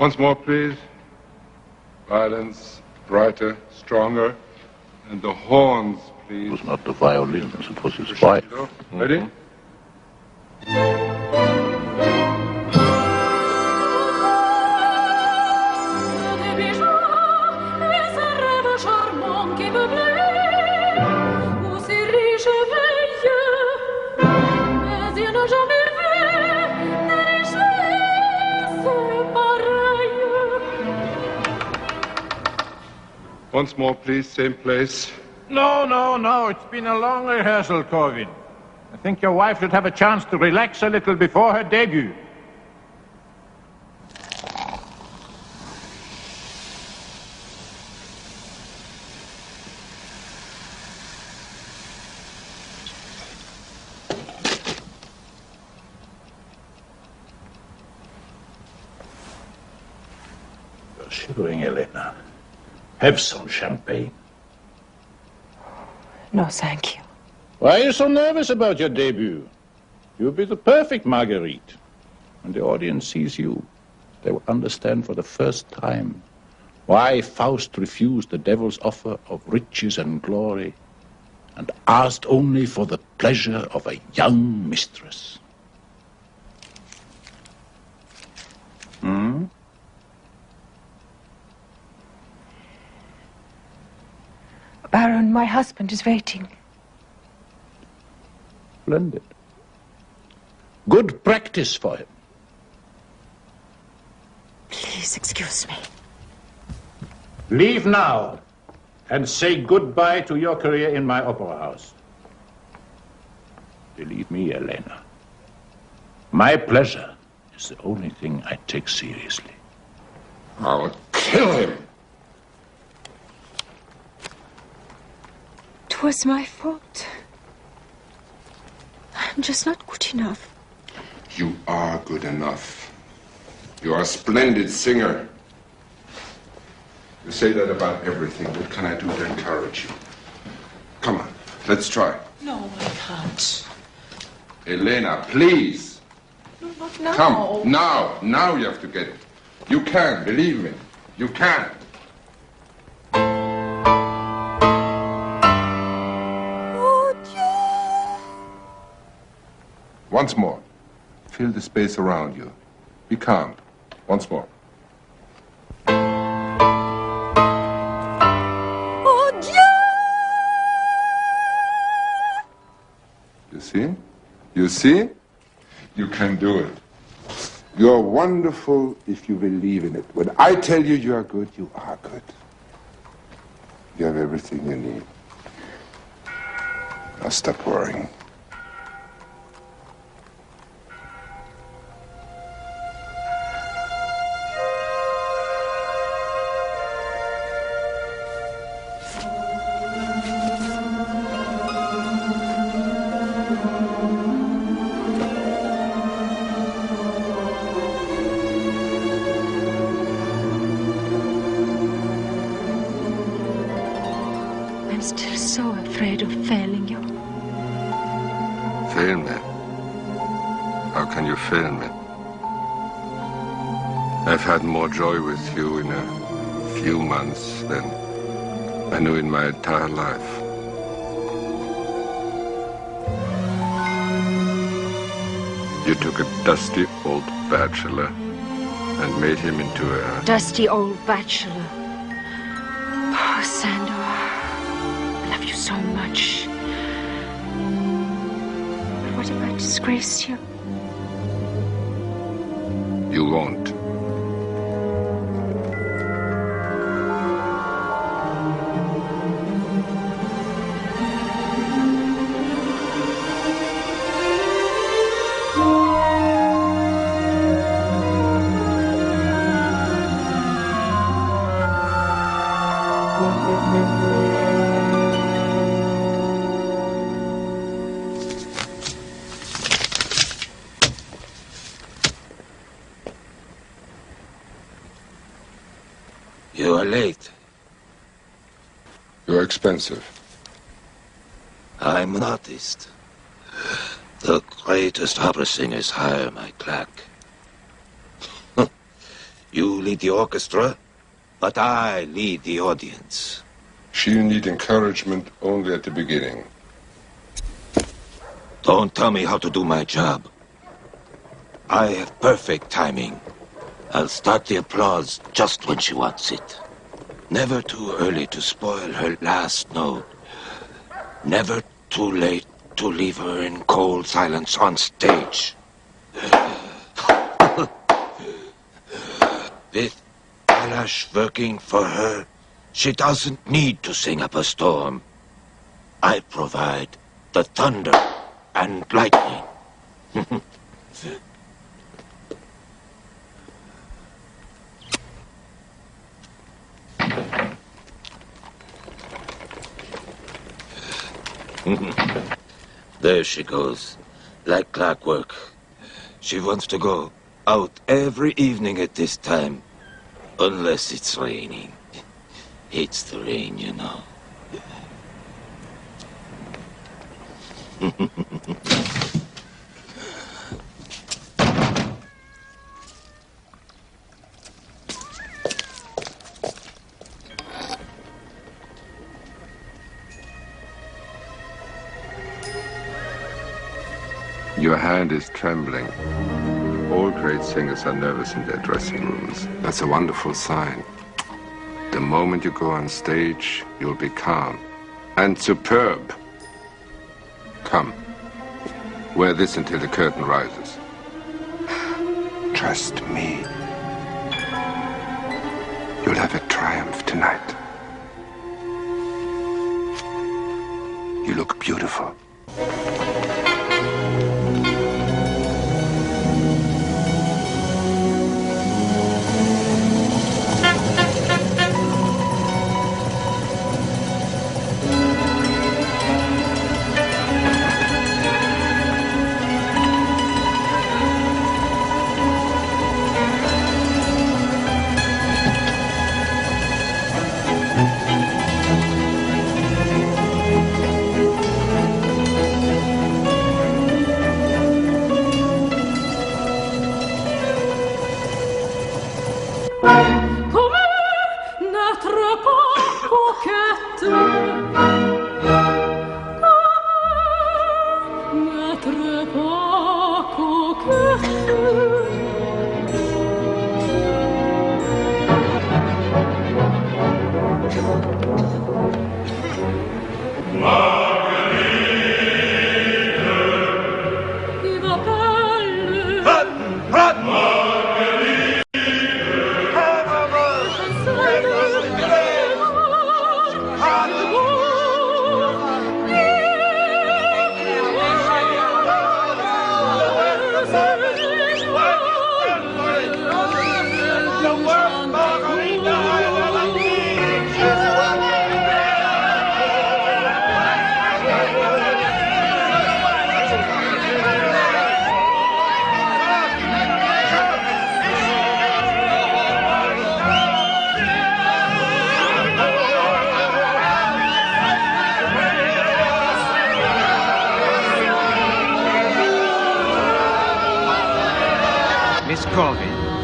Once more, please. Violence, brighter, stronger. And the horns, please. It was not the violins, it was his wife. Ready? Once more, please, same place. No. It's been a long rehearsal, Corvin. I think your wife should have a chance to relax a little before her debut. You're shivering, Elena. Have some champagne. No, thank you. Why are you so nervous about your debut? You'll be the perfect Marguerite. When the audience sees you, they will understand for the first time why Faust refused the devil's offer of riches and glory and asked only for the pleasure of a young mistress. Baron, my husband is waiting. Splendid. Good practice for him. Please excuse me. Leave now and say goodbye to your career in my opera house. Believe me, Elena, my pleasure is the only thing I take seriously. I'll kill him. It was my fault. I'm just not good enough. You are good enough. You are a splendid singer. You say that about everything. What can I do to encourage you? Come on, let's try. No, I can't. Elena, please. No, not now. Come, now. Now you have to get it. You can, believe me. You can. Once more. Feel the space around you. Be calm. Once more. Oh, Dieu! You see? You see? You can do it. You're wonderful if you believe in it. When I tell you you are good, you are good. You have everything you need. Now stop worrying. I'm still so afraid of failing you. Fail me? How can you fail me? I've had more joy with you in a few months than I knew in my entire life. You took a dusty old bachelor and made him into a... Dusty old bachelor. Poor Sandor. I love you so much. But what if I disgrace you? You won't. You are late. You're expensive. I'm an artist. The greatest opera singers hire my claque. You lead the orchestra, but I lead the audience. She'll need encouragement only at the beginning. Don't tell me how to do my job. I have perfect timing. I'll start the applause just when she wants it. Never too early to spoil her last note. Never too late to leave her in cold silence on stage. With Kalash working for her, she doesn't need to sing up a storm. I provide the thunder and lightning. There she goes, like clockwork. She wants to go out every evening at this time, unless it's raining. Hates the rain, you know. Your hand is trembling. All great singers are nervous in their dressing rooms. That's a wonderful sign. The moment you go on stage, you'll be calm and superb. Come, wear this until the curtain rises. Trust me. You'll have a triumph tonight. You look beautiful.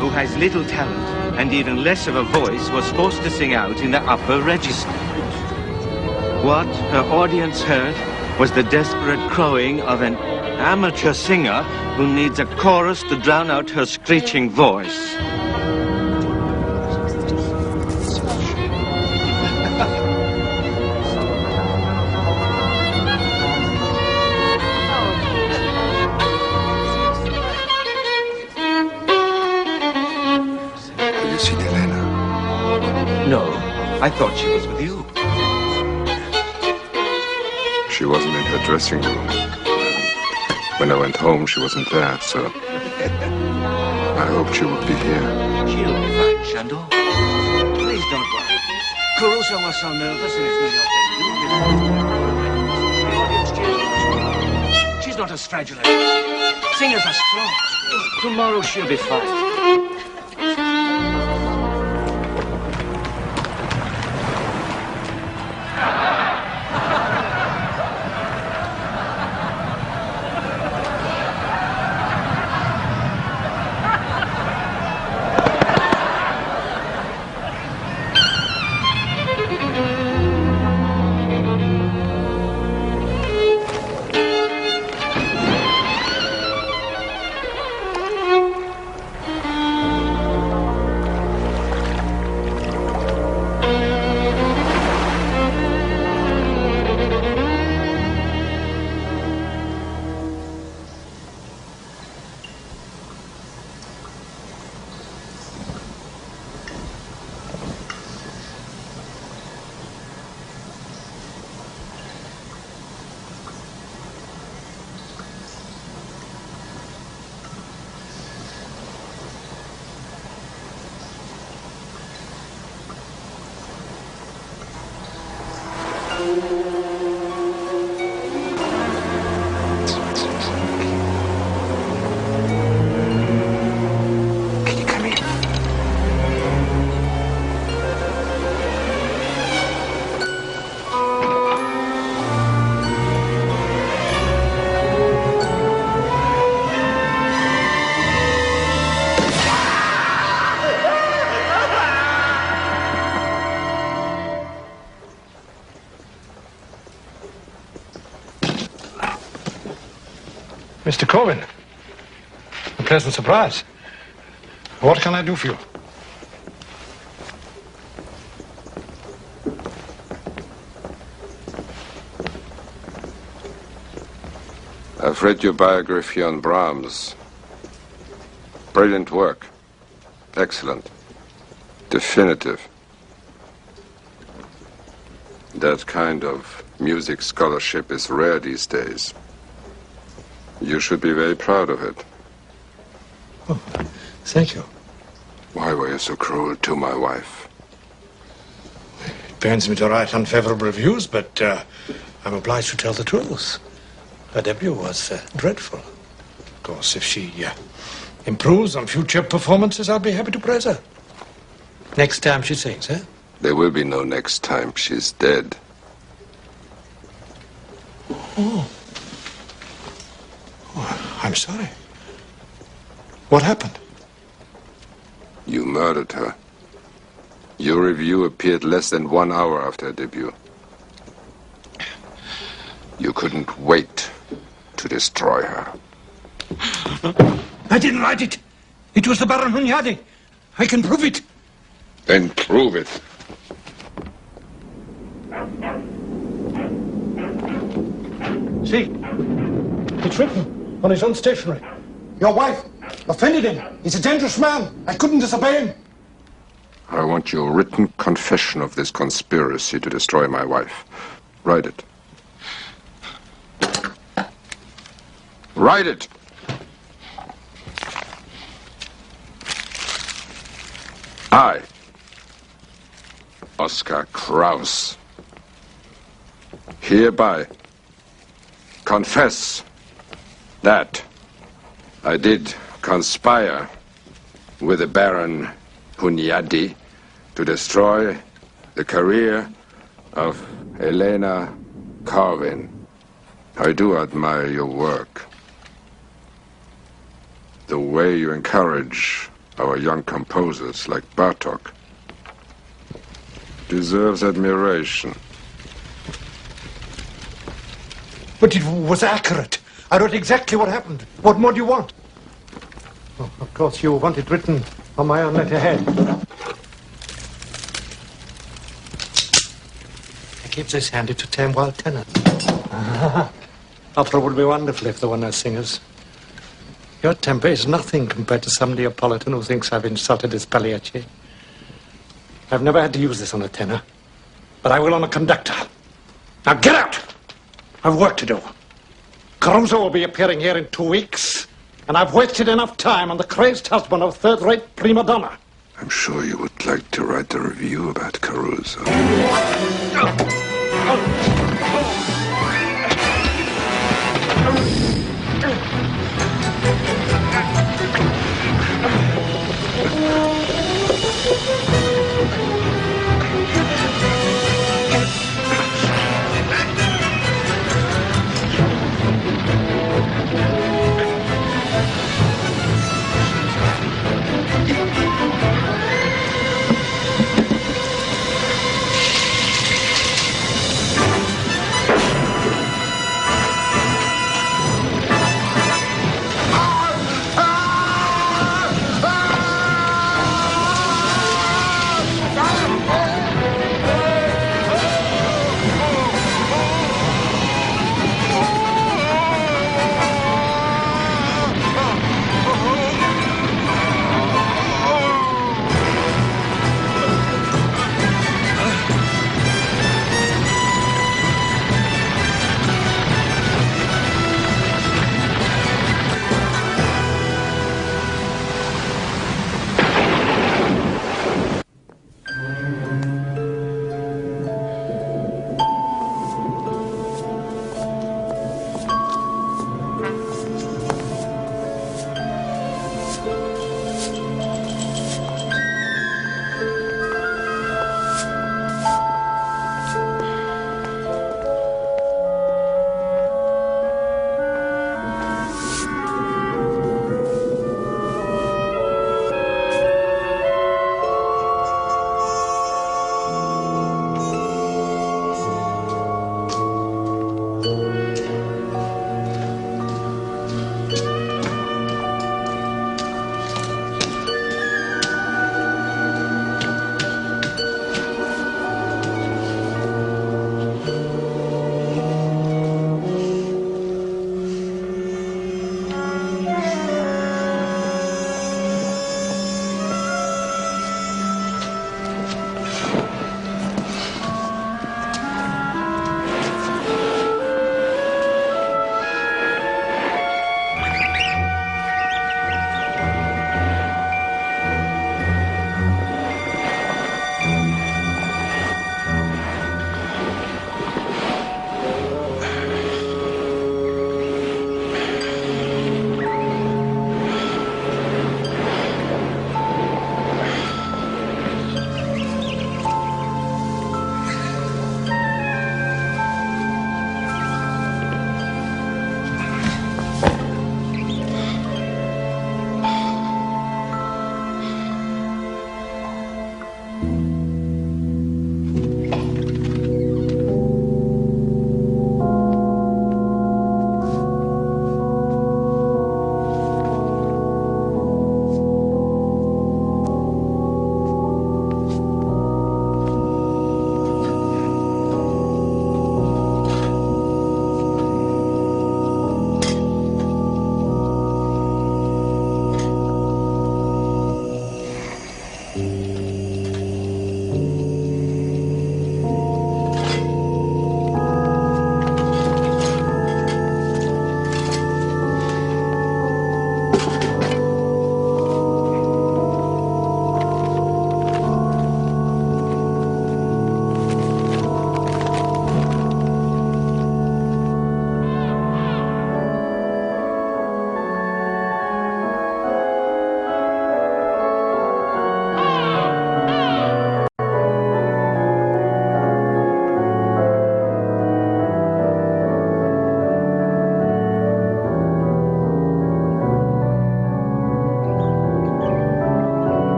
Who has little talent and even less of a voice, was forced to sing out in the upper register. What her audience heard was the desperate crowing of an amateur singer who needs a chorus to drown out her screeching voice. No, I thought she was with you. She wasn't in her dressing room. When I went home, she wasn't there, so I hoped she would be here. She'll be fine, Shandor. Please don't worry. Caruso was so nervous in his New York debut. The audience cheered. She's not as fragile as you. Singers are strong. Tomorrow she'll be fine. Mr. Corbin, a pleasant surprise. What can I do for you? I've read your biography on Brahms. Brilliant work. Excellent. Definitive. That kind of music scholarship is rare these days. You should be very proud of it. Oh, thank you. Why were you so cruel to my wife? It pains me to write unfavorable reviews, but I'm obliged to tell the truth. Her debut was dreadful. Of course, if she improves on future performances, I'll be happy to praise her. Next time she sings, eh? There will be no next time. She's dead. Oh. I'm sorry. What happened? You murdered her. Your review appeared less than 1 hour after her debut. You couldn't wait to destroy her. I didn't write it. It was the Baron Hunyadi. I can prove it. Then prove it. See, it's written on his own stationery. Your wife offended him. He's a dangerous man. I couldn't disobey him. I want your written confession of this conspiracy to destroy my wife. Write it. Write it! I, Oscar Kraus, hereby confess that I did conspire with the Baron Hunyadi to destroy the career of Elena Carvin. I do admire your work. The way you encourage our young composers like Bartok deserves admiration. But it was accurate. I wrote exactly what happened. What more do you want? Oh, of course, you want it written on my own letterhead. I keep this handy to tame wild tenants. Opera would be wonderful if there were no singers. Your temper is nothing compared to some Neapolitan who thinks I've insulted his Pagliacci. I've never had to use this on a tenor, but I will on a conductor. Now get out! I've work to do. Caruso will be appearing here in 2 weeks, and I've wasted enough time on the crazed husband of third-rate prima donna. I'm sure you would like to write a review about Caruso.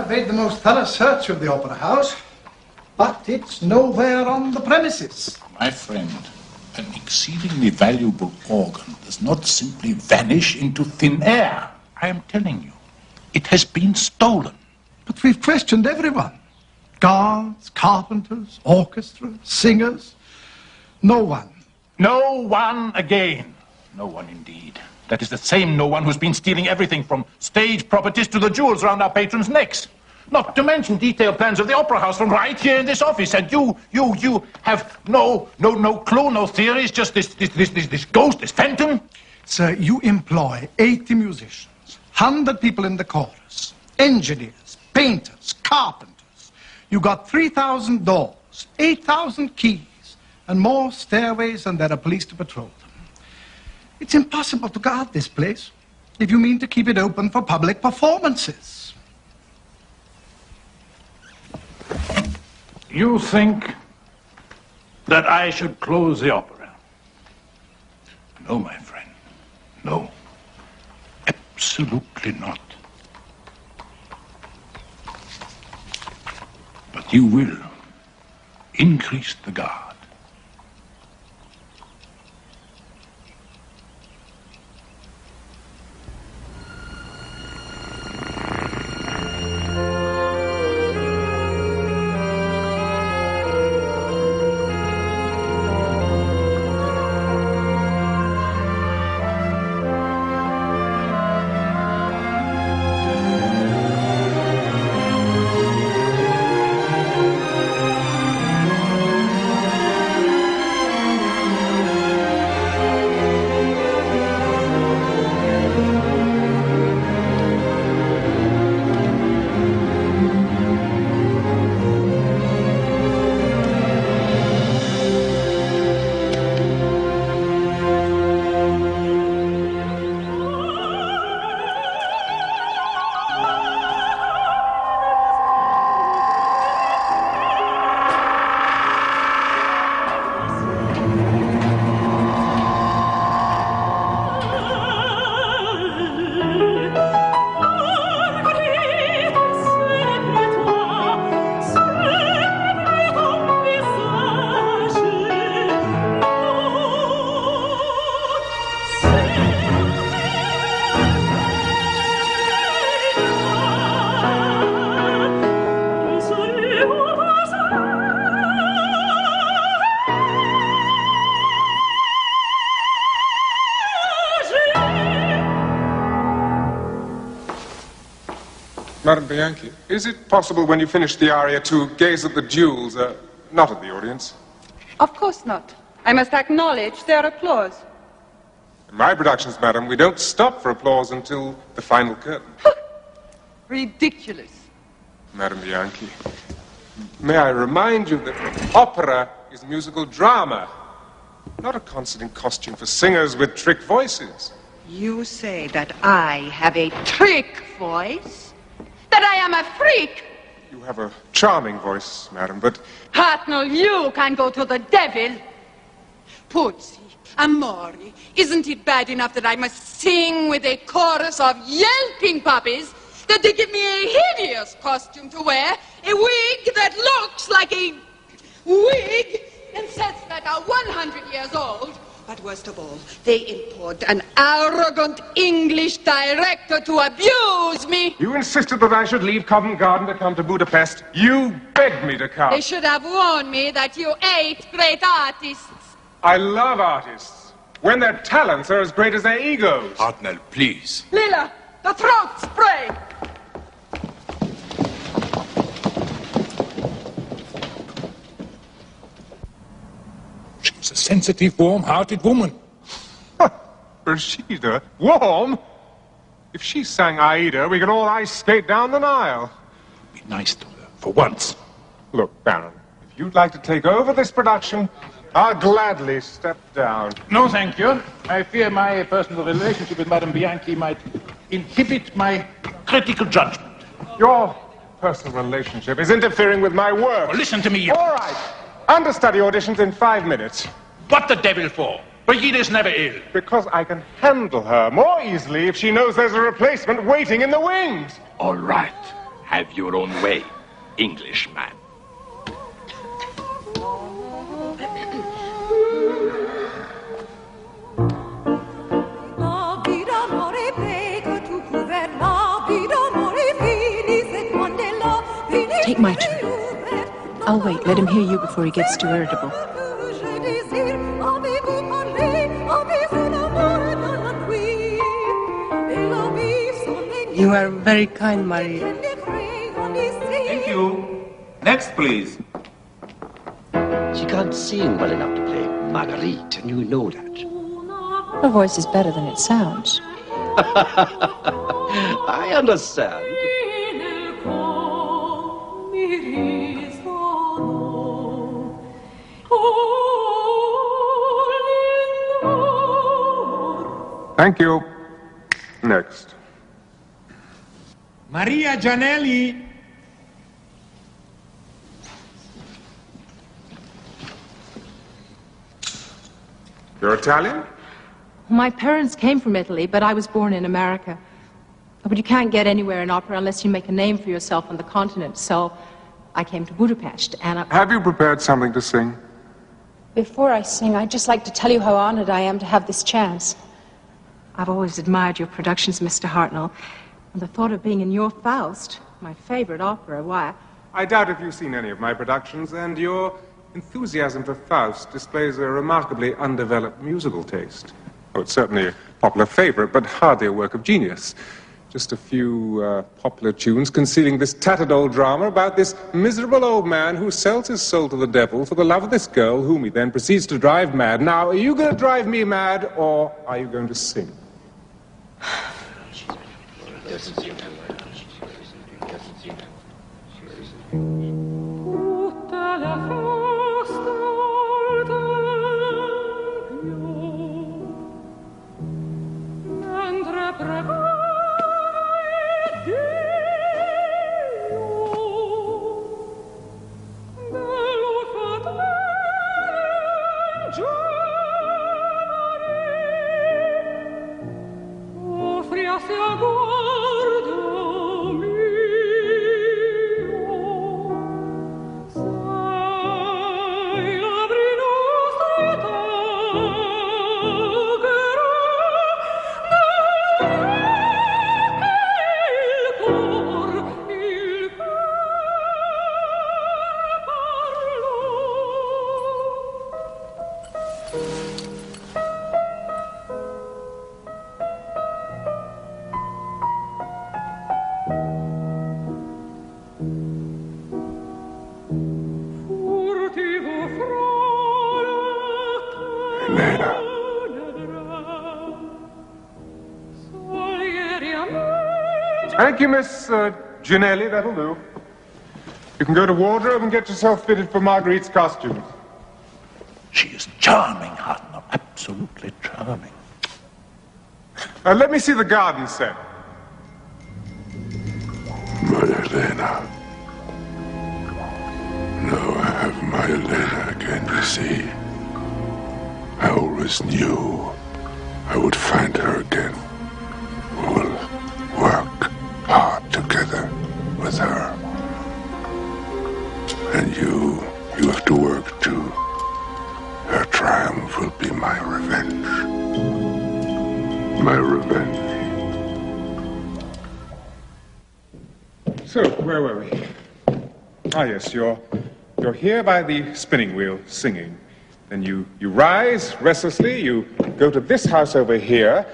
made the most thorough search of the opera house, but it's nowhere on the premises. My friend, an exceedingly valuable organ does not simply vanish into thin air. I am telling you, it has been stolen. But we've questioned everyone. Guards, carpenters, orchestra, singers. No one. No one again. No one indeed. That is the same no one who's been stealing everything from stage properties to the jewels around our patrons' necks. Not to mention detailed plans of the opera house from right here in this office. And you have no clue, no theories, just this ghost, this phantom? Sir, you employ 80 musicians, 100 people in the chorus, engineers, painters, carpenters. You got 3,000 doors, 8,000 keys, and more stairways than there are police to patrol them. It's impossible to guard this place if you mean to keep it open for public performances. You think that I should close the opera? No, my friend. No. Absolutely not. But you will increase the guard. Madame Bianchi, is it possible when you finish the aria to gaze at the jewels, not at the audience? Of course not. I must acknowledge their applause. In my productions, madam, we don't stop for applause until the final curtain. Ridiculous. Madame Bianchi, may I remind you that opera is musical drama, not a concert in costume for singers with trick voices. You say that I have a trick voice? That I am a freak? You have a charming voice, madam, but... Hartnell, you can go to the devil. Puzzi, Amori, isn't it bad enough that I must sing with a chorus of yelping puppies, that they give me a hideous costume to wear, a wig that looks like a wig, and sets that are 100 years old? But worst of all, they import an arrogant English director to abuse me. You insisted that I should leave Covent Garden to come to Budapest. You begged me to come. They should have warned me that you ate great artists. I love artists, when their talents are as great as their egos. Hartnell, please. Lila, the throat spray. She's a sensitive, warm-hearted woman. Rashida, warm? If she sang Aida, we could all ice skate down the Nile. Be nice to her, for once. Look, Baron, if you'd like to take over this production, I'll gladly step down. No, thank you. I fear my personal relationship with Madame Bianchi might inhibit my critical judgment. Your personal relationship is interfering with my work. Oh, listen to me. All right. Understudy auditions in 5 minutes. What the devil for? Brigida's never ill. Because I can handle her more easily if she knows there's a replacement waiting in the wings. All right. Have your own way, Englishman. Take my turn. I'll wait. Let him hear you before he gets too irritable. You are very kind, Marie. Thank you. Next, please. She can't sing well enough to play Marguerite, and you know that. Her voice is better than it sounds. I understand. Thank you. Next. Maria Gianelli. You're Italian? My parents came from Italy, but I was born in America. But you can't get anywhere in opera unless you make a name for yourself on the continent. So I came to Budapest, and Have you prepared something to sing? Before I sing, I'd just like to tell you how honored I am to have this chance. I've always admired your productions, Mr. Hartnell. And the thought of being in your Faust, my favorite opera, why... I doubt if you've seen any of my productions, and your enthusiasm for Faust displays a remarkably undeveloped musical taste. Oh, it's certainly a popular favorite, but hardly a work of genius. Just a few popular tunes concealing this tattered old drama about this miserable old man who sells his soul to the devil for the love of this girl, whom he then proceeds to drive mad. Now, are you going to drive me mad, or are you going to sing? Thank you, Miss Gianelli. That'll do. You can go to wardrobe and get yourself fitted for Marguerite's costume. She is charming, Hartnell. Absolutely charming. Let me see the garden set. My Elena. Now I have my Elena again, you see. I always knew I would find her again. We will work hard together with her. And you have to work too. Her triumph will be my revenge. My revenge. So, where were we? Ah, yes, you're here by the spinning wheel singing. Then you rise restlessly, you go to this house over here,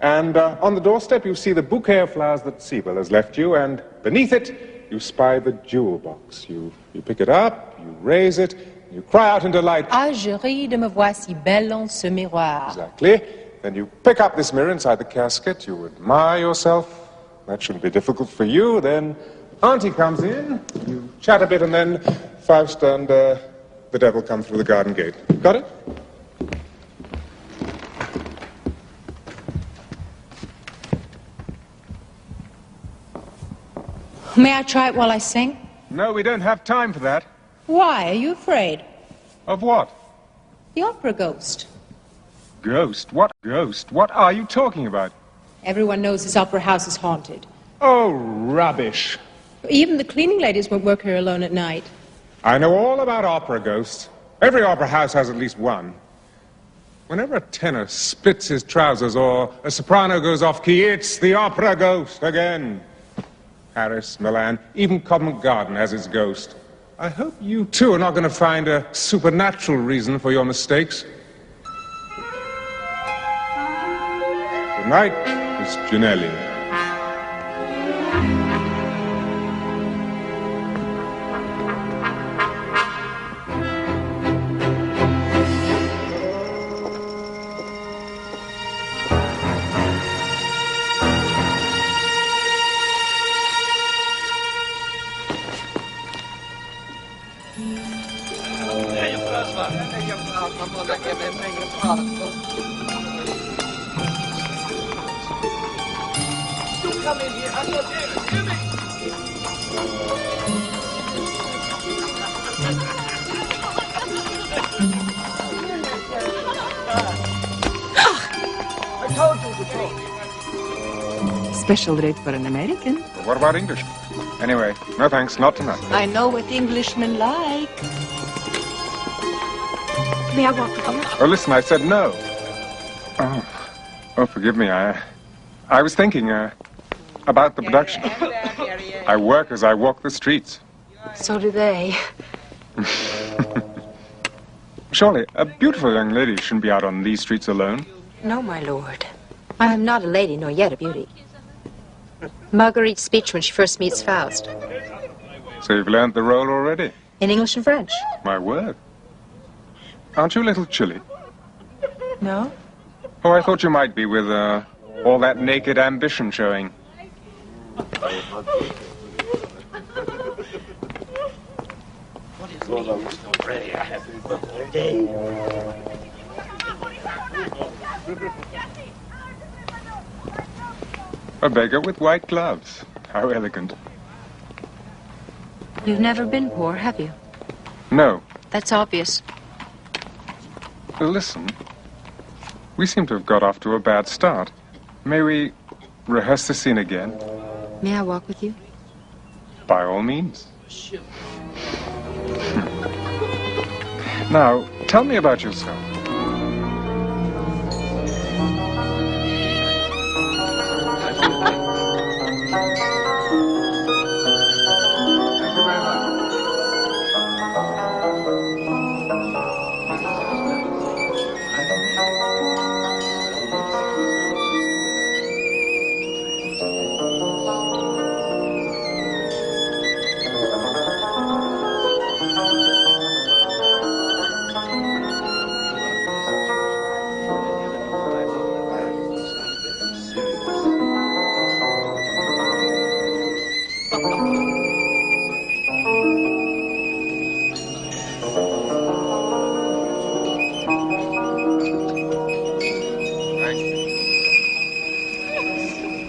and on the doorstep you see the bouquet of flowers that Sibyl has left you, and beneath it you spy the jewel box. You pick it up, you raise it, you cry out in delight. Ah, je ris de me voir si belle en ce miroir. Exactly. Then you pick up this mirror inside the casket, you admire yourself. That shouldn't be difficult for you. Then Auntie comes in, you chat a bit, and then Faust and the devil come through the garden gate. Got it? May I try it while I sing? No, we don't have time for that. Why? Are you afraid? Of what? The opera ghost. Ghost? What ghost? What are you talking about? Everyone knows this opera house is haunted. Oh, rubbish. Even the cleaning ladies won't work here alone at night. I know all about opera ghosts. Every opera house has at least one. Whenever a tenor splits his trousers or a soprano goes off key, it's the opera ghost again. Paris, Milan, even Covent Garden has its ghost. I hope you too are not going to find a supernatural reason for your mistakes. Good night, Miss Ginelli. Special rate for an American. But what about English? Anyway, no thanks, not tonight. I know what Englishmen like. May I walk with you? Oh, listen, I said no. Oh, forgive me. I was thinking about the production. I work as I walk the streets. So do they. Surely, a beautiful young lady shouldn't be out on these streets alone. No, my lord. I am not a lady, nor yet a beauty. Marguerite's speech when she first meets Faust. So you've learned the role already? In English and French. My word. Aren't you a little chilly? No? Oh, I thought you might be with all that naked ambition showing. A beggar with white gloves. How elegant. You've never been poor, have you? No. That's obvious. Listen, we seem to have got off to a bad start. May we rehearse the scene again? May I walk with you? By all means. Now, tell me about yourself.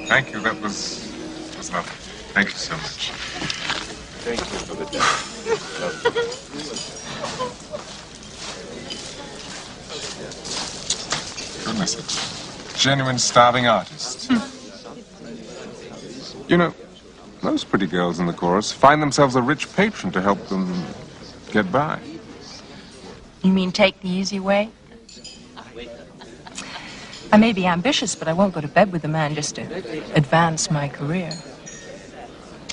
Thank you, that was lovely. Thank you so much. Thank you for the Goodness, a genuine starving artist. You know, most pretty girls in the chorus find themselves a rich patron to help them get by. You mean take the easy way? I may be ambitious, but I won't go to bed with a man just to advance my career.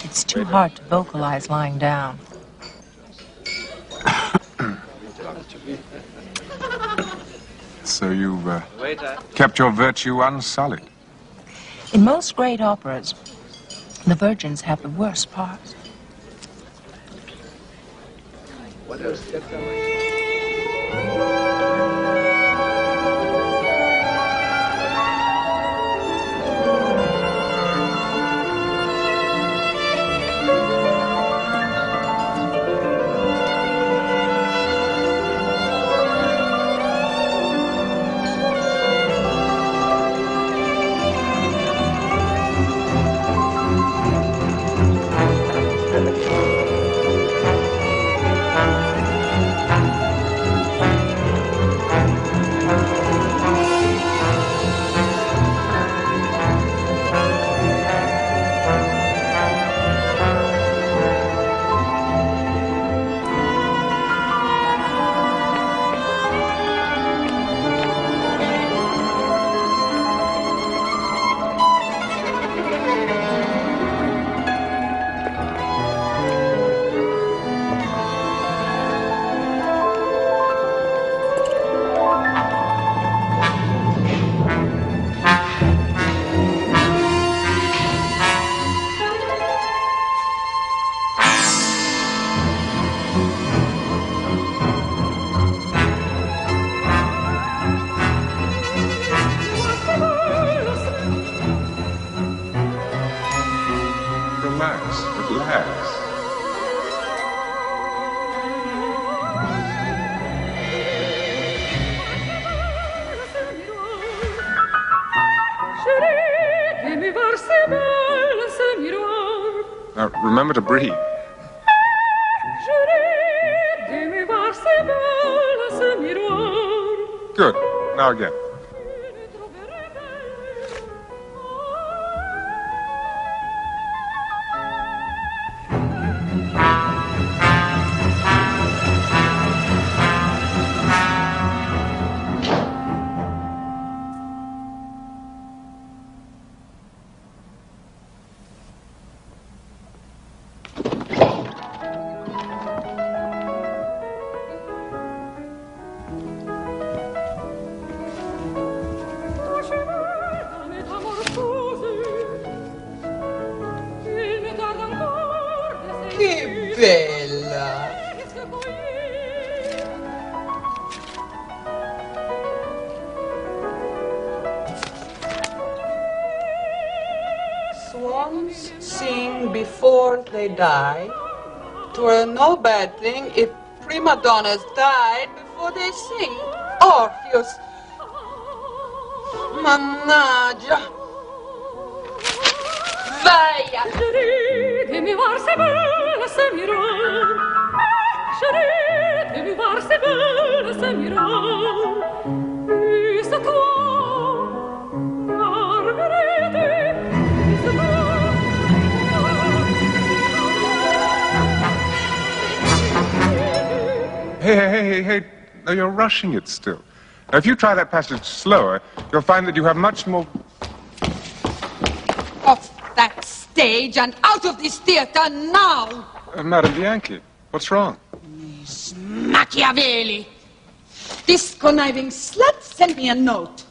It's too hard to vocalize lying down. So you've kept your virtue unsullied. In most great operas, the virgins have the worst parts. What else? Remember to breathe. Good. Now again. Che bella! Swans sing before they die. 'Twere no bad thing if prima donnas died before they sing. Orpheus. Mannaggia. Vaia! Hey. No, you're rushing it still. Now, if you try that passage slower, you'll find that you have much more... Off that stage and out of this theater now! Madame Bianchi, what's wrong? Miss Machiavelli! This conniving slut sent me a note.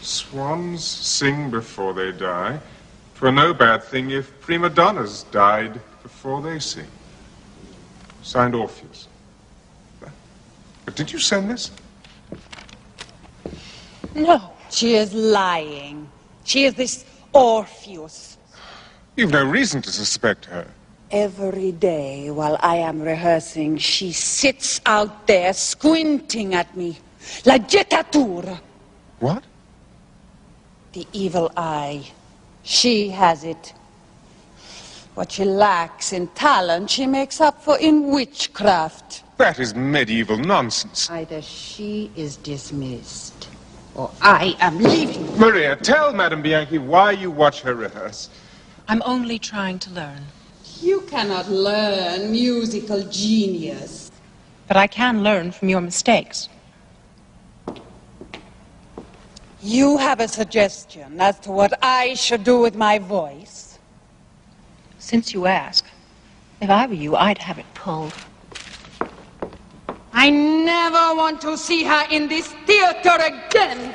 Swans sing before they die. 'Twere no bad thing if prima donnas died before they sing. Signed Orpheus. But did you send this? No, she is lying. She is this Orpheus. You've no reason to suspect her. Every day while I am rehearsing, she sits out there squinting at me. La jettatura. What? The evil eye. She has it. What she lacks in talent, she makes up for in witchcraft. That is medieval nonsense. Either she is dismissed, or I am leaving. Maria, tell Madame Bianchi why you watch her rehearse. I'm only trying to learn. You cannot learn musical genius. But I can learn from your mistakes. You have a suggestion as to what I should do with my voice? Since you ask, if I were you, I'd have it pulled. I never want to see her in this theater again.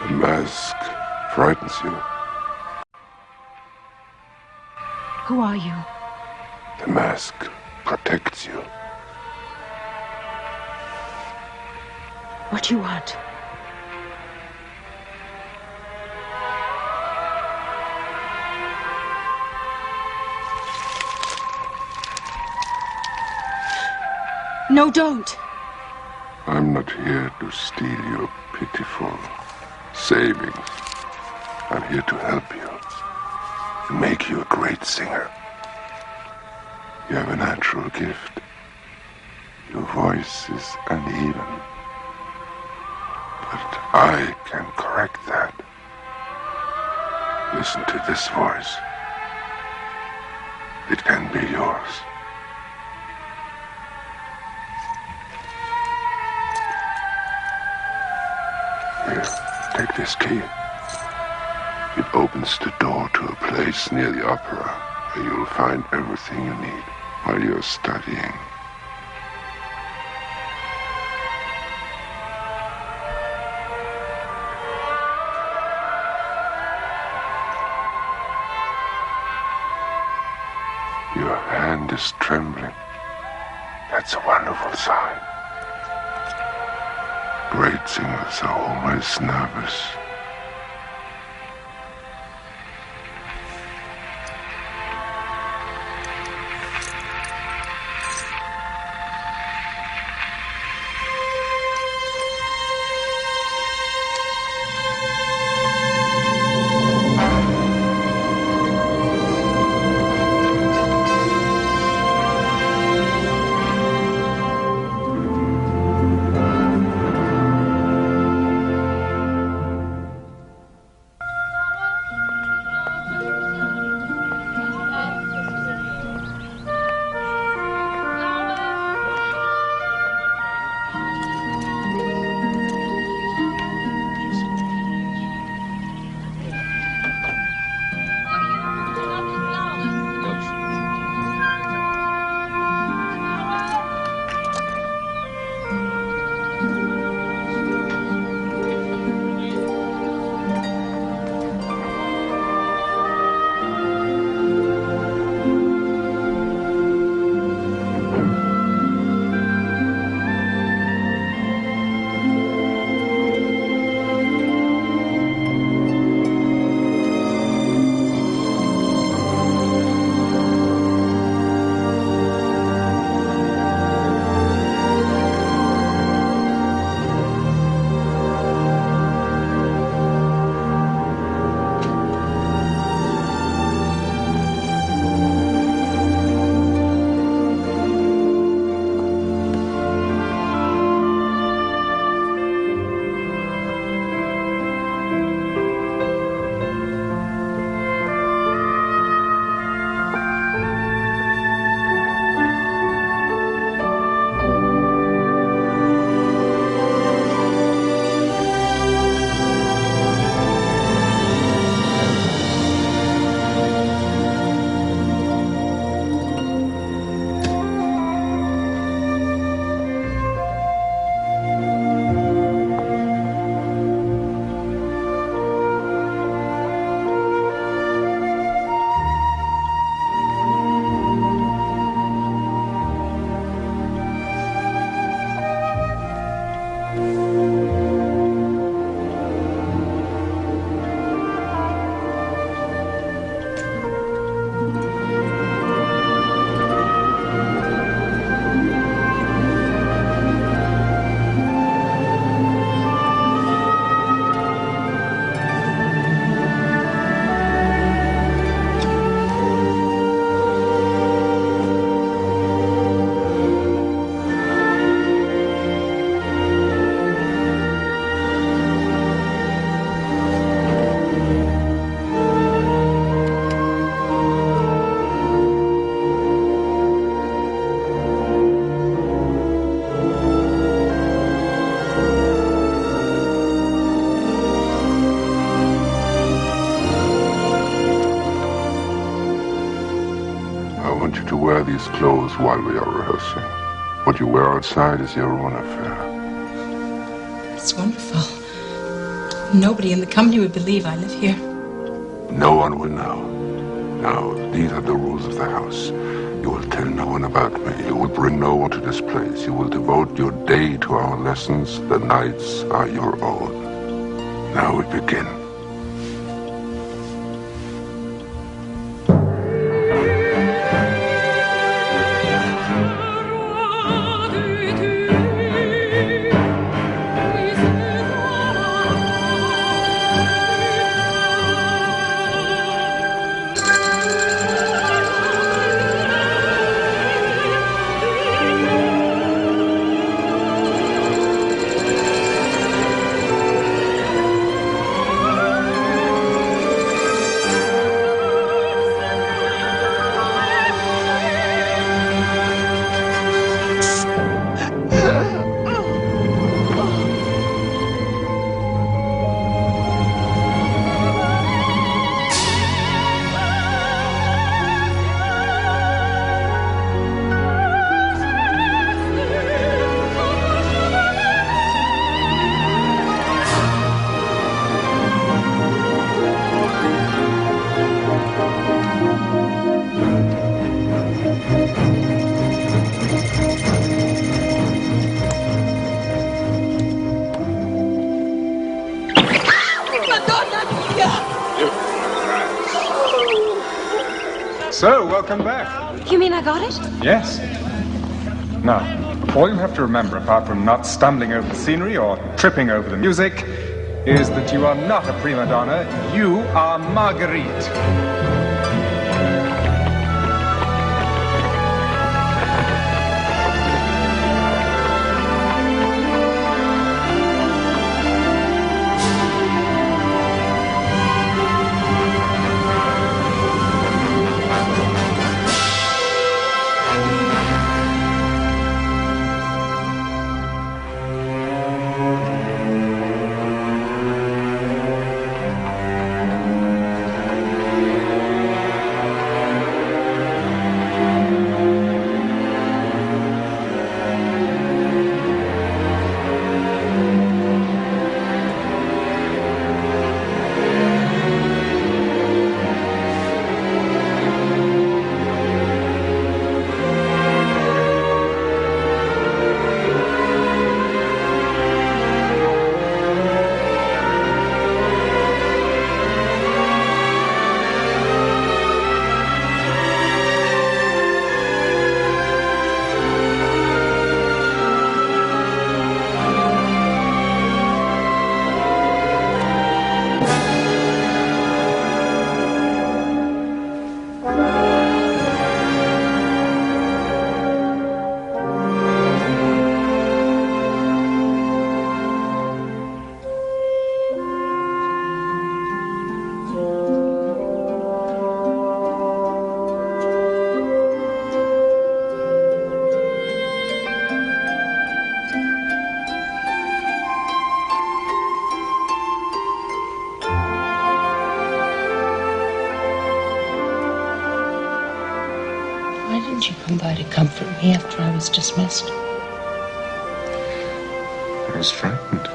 The mask frightens you. Who are you? The mask protects you. What do you want? No, don't. I'm not here to steal your pitiful savings. I'm here to help you and make you a great singer. You have a natural gift. Your voice is uneven. But I can correct that. Listen to this voice. It can be yours. Here, take this key. It opens the door to a place near the opera where you'll find everything you need while you're studying. Your hand is trembling. That's a wonderful sign. Great singers are always nervous. Wear these clothes while we are rehearsing. What you wear outside is your own affair. That's wonderful. Nobody in the company would believe I live here. No one will know. Now, these are the rules of the house. You will tell no one about me. You will bring no one to this place. You will devote your day to our lessons. The nights are your own. Now we begin. So, welcome back. You mean I got it? Yes. Now, all you have to remember, apart from not stumbling over the scenery or tripping over the music, is that you are not a prima donna, you are Marguerite. Why didn't you come by to comfort me after I was dismissed? I was frightened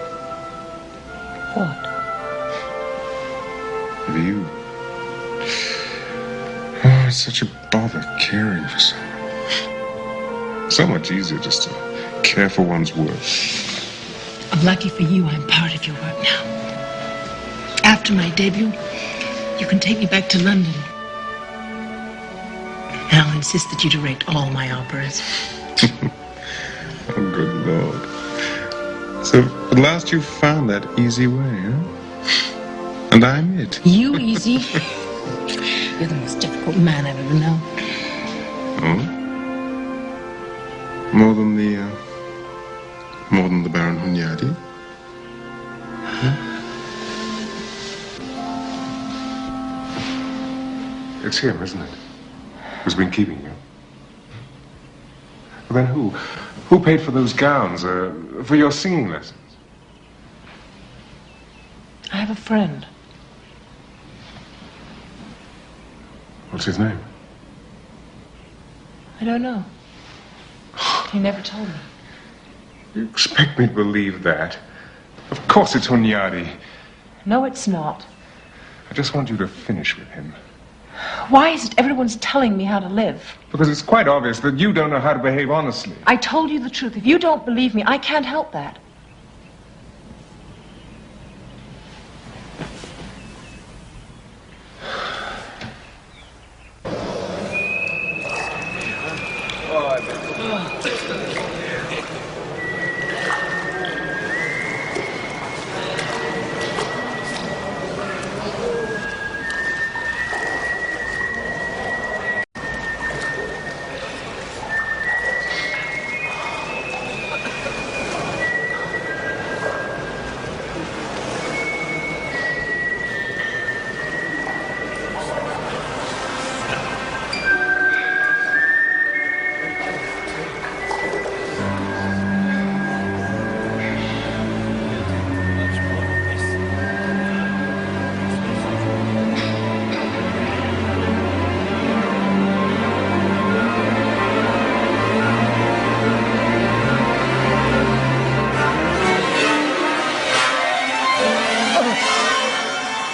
What? of you. Oh, it's such a bother caring for someone. So much easier just to care for one's work. Lucky for you, I'm part of your work now. After my debut, you can take me back to London. And I'll insist that you direct all my operas. Oh, good Lord. So, at last you found that easy way, huh? And I'm it. You easy? You're the most difficult man I've ever known. Oh? More than the Baron Hunyadi? It's him, isn't it? Who's been keeping you? Well, then who? Who paid for those gowns, for your singing lessons? I have a friend. What's his name? I don't know. He never told me. You expect me to believe that? Of course it's Hunyadi. No, it's not. I just want you to finish with him. Why is it everyone's telling me how to live? Because it's quite obvious that you don't know how to behave honestly. I told you the truth. If you don't believe me, I can't help that.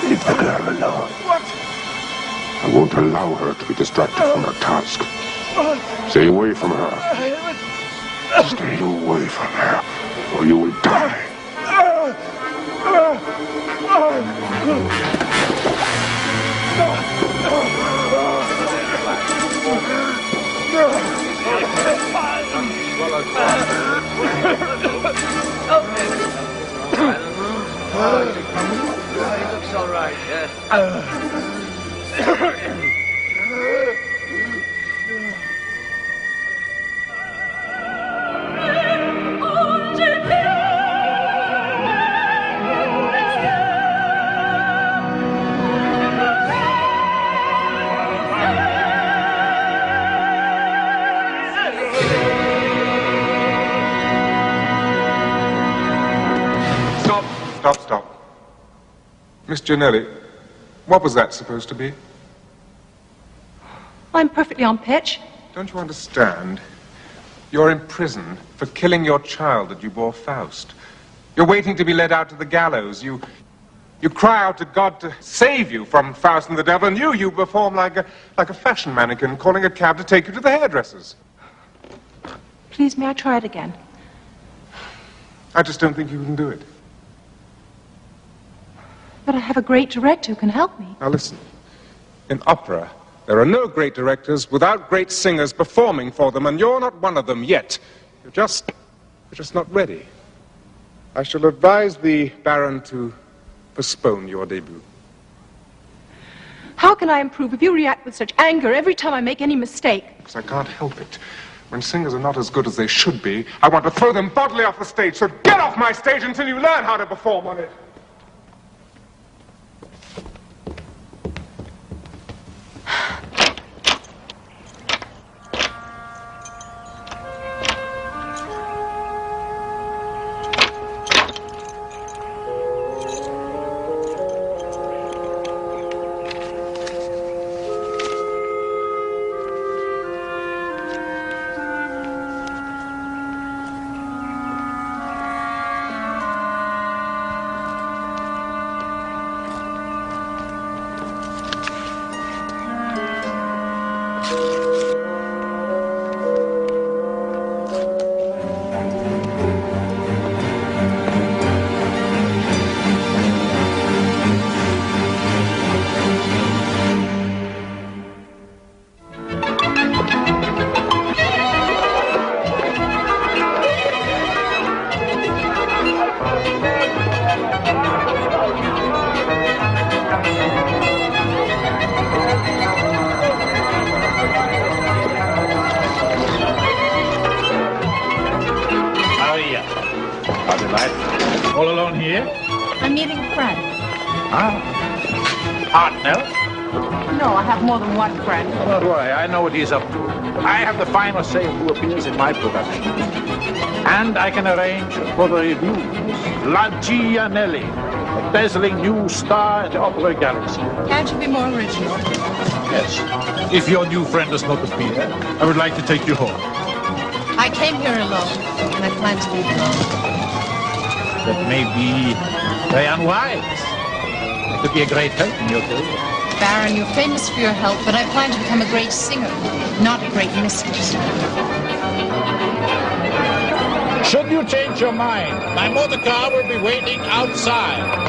Leave the girl alone. What? I won't allow her to be distracted from her task. Stay away from her. Stay away from her, or you will die. He looks all right, yes. Stop. Miss Gianelli, what was that supposed to be? I'm perfectly on pitch. Don't you understand? You're in prison for killing your child that you bore Faust. You're waiting to be led out to the gallows. You cry out to God to save you from Faust and the devil, and you perform like a fashion mannequin calling a cab to take you to the hairdresser's. Please, may I try it again? I just don't think you can do it. But I have a great director who can help me. Now listen, in opera, there are no great directors without great singers performing for them, and you're not one of them yet. You're just not ready. I shall advise the Baron to postpone your debut. How can I improve if you react with such anger every time I make any mistake? Because I can't help it. When singers are not as good as they should be, I want to throw them bodily off the stage, so get off my stage until you learn how to perform on it. All alone here? I'm meeting a friend. Ah. Partner? No, I have more than one friend. Oh, don't worry, I know what he's up to. I have the final say of who appears in my production. And I can arrange for the review. La Gianelli, a dazzling new star at the Opera Galaxy. Can't you be more original? Yes. If your new friend does not appear, I would like to take you home. I came here alone, and I plan to leave alone. That may be very unwise. It could be a great help in your career. Baron, you're famous for your help, but I plan to become a great singer, not a great mistress. Should you change your mind, my motor car will be waiting outside.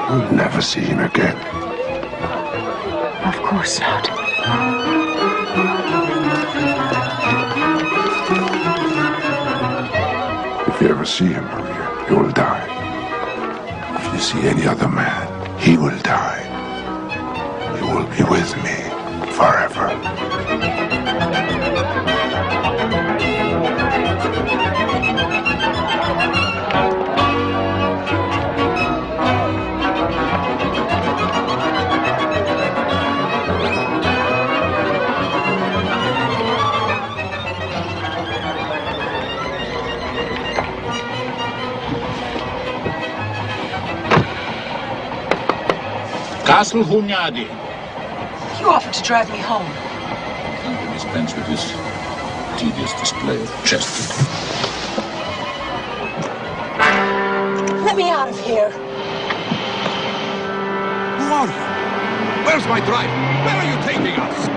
You'll never see him again. Of course not. If you ever see him, Maria, you will die. If you see any other man, he will die. You will be with me forever. Castle Hunyadi. You offered to drive me home. Can't dispense with this tedious display of chastity. Let me out of here. Who are you? Where's my driver? Where are you taking us?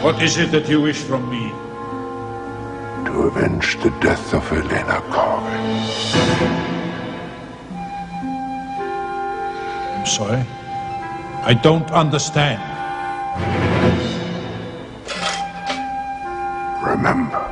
What is it that you wish from me? To avenge the death of Elena Corvin. I'm sorry. I don't understand. Remember.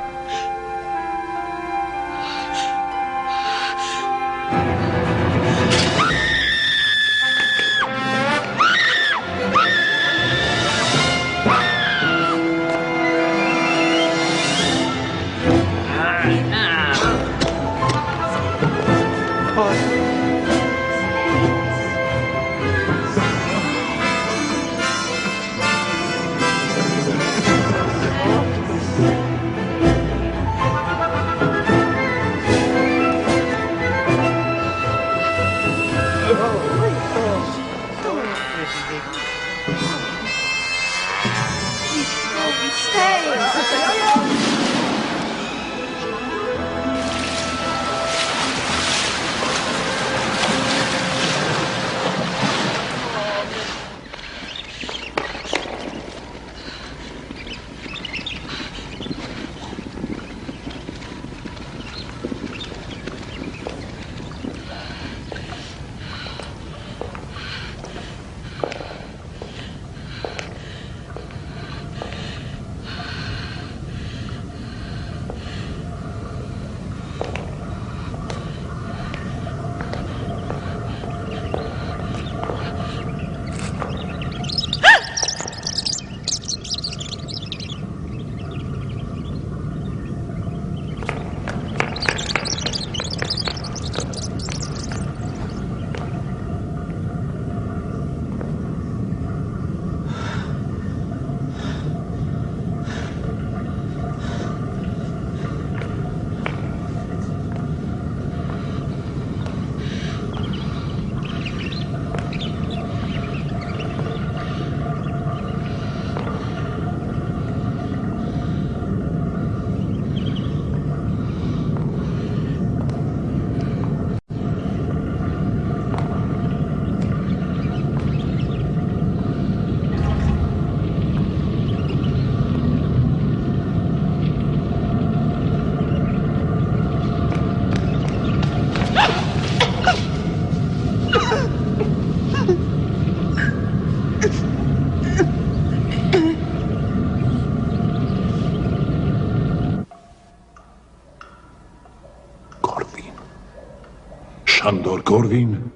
Andor Corvin?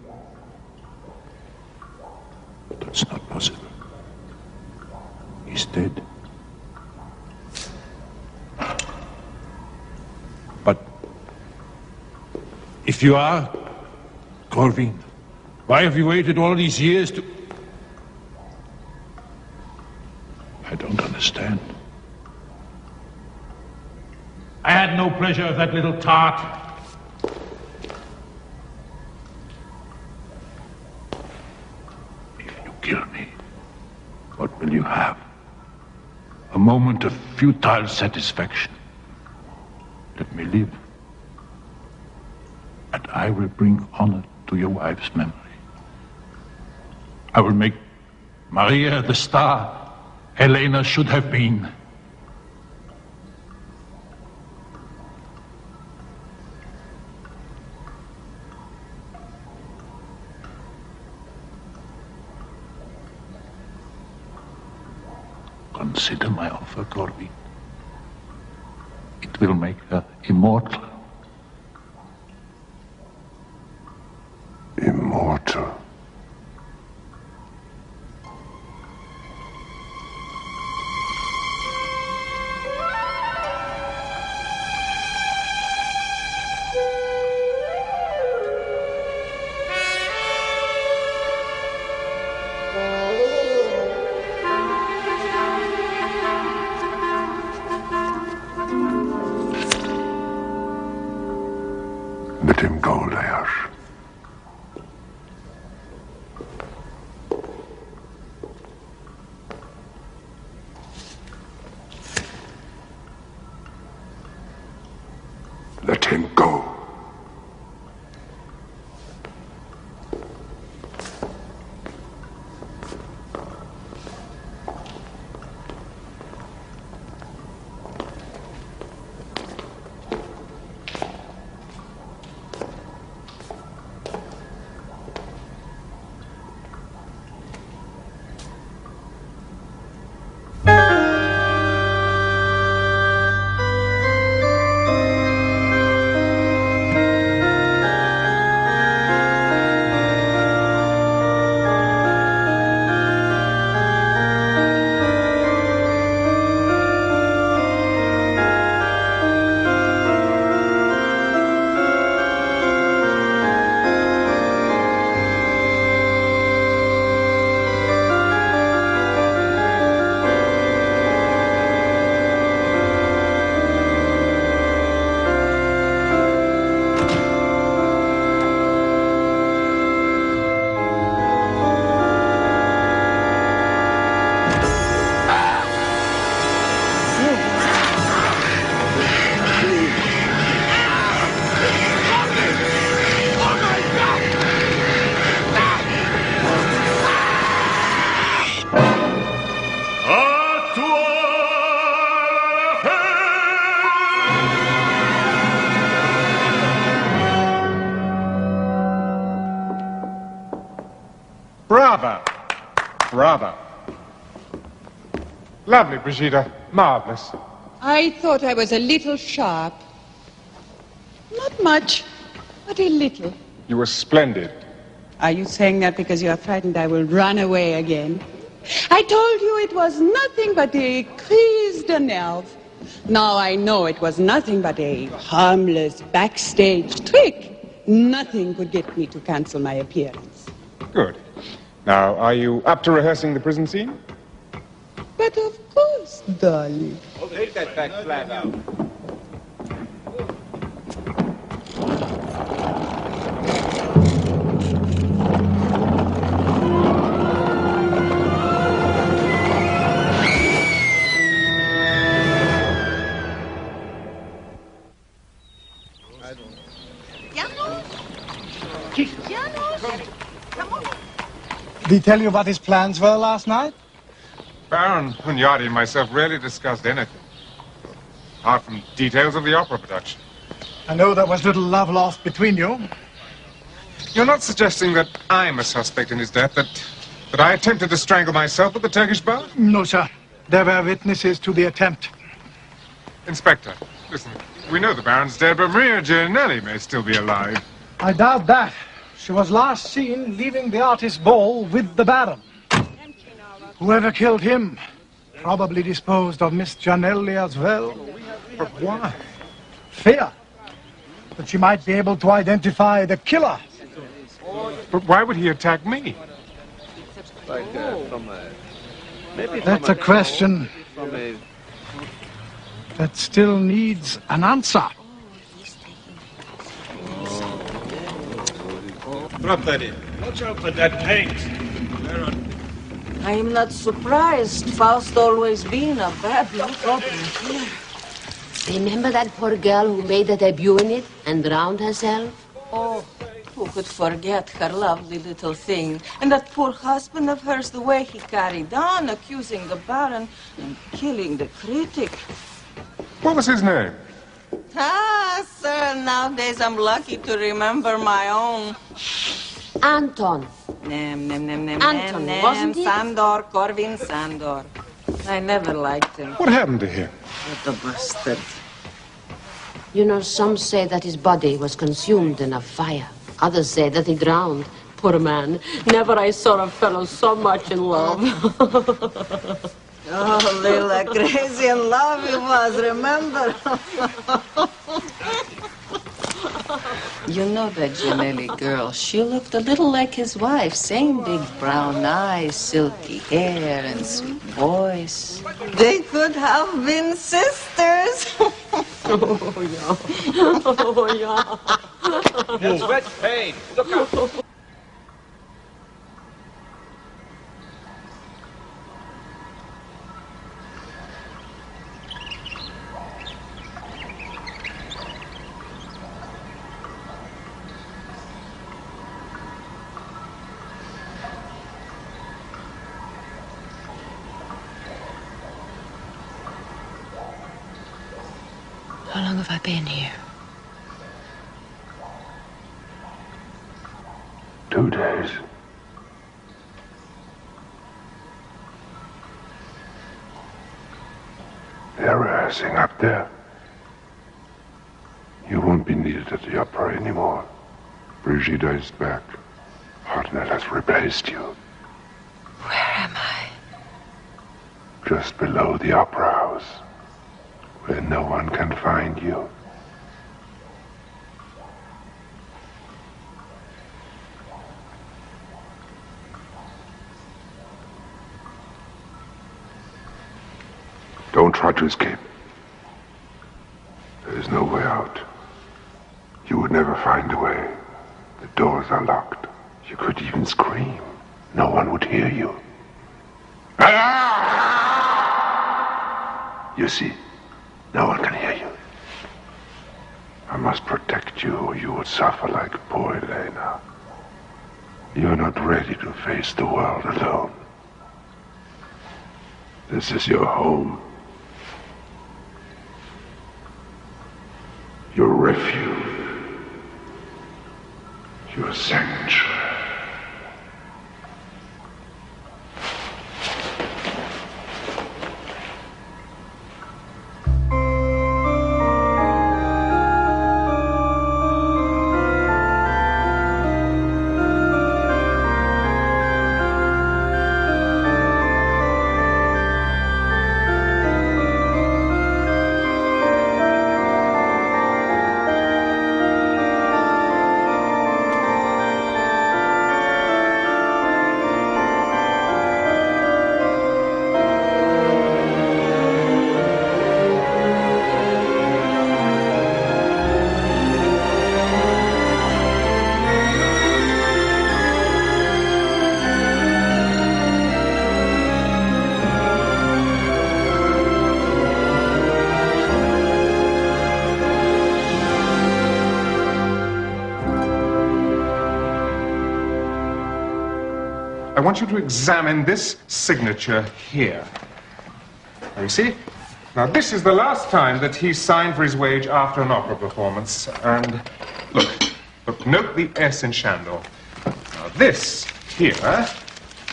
That's not possible. He's dead. But if you are Corvin, why have you waited all these years to... I don't understand. I had no pleasure of that little tart. If you kill me, what will you have? A moment of futile satisfaction. Let me live. And I will bring honor to your wife's memory. I will make Maria the star Helena should have been. Consider my offer, Corby. It will make her immortal. Immortal. Let him go, Lear. Let him go. Bravo. Bravo. Lovely, Brigida. Marvelous. I thought I was a little sharp. Not much, but a little. You were splendid. Are you saying that because you are frightened I will run away again? I told you it was nothing but a crise de nerve. Now I know it was nothing but a harmless backstage trick. Nothing could get me to cancel my appearance. Good. Now, are you up to rehearsing the prison scene? But of course, darling. Oh, take that back flat out. Did he tell you what his plans were last night? Baron Hunyadi and myself rarely discussed anything, apart from details of the opera production. I know there was little love lost between you. You're not suggesting that I'm a suspect in his death, that I attempted to strangle myself with the Turkish bar? No, sir. There were witnesses to the attempt. Inspector, listen, we know the Baron's dead, but Maria Gianelli may still be alive. I doubt that. She was last seen leaving the artist's ball with the Baron. Whoever killed him probably disposed of Miss Gianelli as well. But why? Fear that she might be able to identify the killer. But why would he attack me? That's a question that still needs an answer. Property. Watch out for that paint. I am not surprised. Faust always been a bad luck. Remember that poor girl who made a debut in it and drowned herself? Oh, Who could forget her lovely little thing? And that poor husband of hers, the way he carried on, accusing the Baron and killing the critic. What was his name? Ah, sir, nowadays I'm lucky to remember my own. Anton. Anton, wasn't it? Sandor, Corvin Sandor. I never liked him. What happened to him? What a bastard. You know, some say that his body was consumed in a fire. Others say that he drowned. Poor man. Never I saw a fellow so much in love. Oh, Lila, crazy in love he was, remember? You know that Janelli girl, she looked a little like his wife. Same big brown eyes, silky hair, and sweet voice. They could have been sisters. Oh, yeah. Oh, yeah. That's wet paint. Look out. How long have I been here? 2 days. They're rehearsing up there. You won't be needed at the opera anymore. Brigida is back. Hartnell has replaced you. Where am I? Just below the opera house, where no one can find you. Don't try to escape. There is no way out. You would never find a way. The doors are locked. You could even scream. No one would hear you. You see, no one can hear you. I must protect you, or you would suffer like poor Elena. You're not ready to face the world alone. This is your home. Your refuge. Your sanctuary. I want you to examine this signature here. Now, you see? Now, this is the last time that he signed for his wage after an opera performance. And look, note the S in Shandor. Now, this here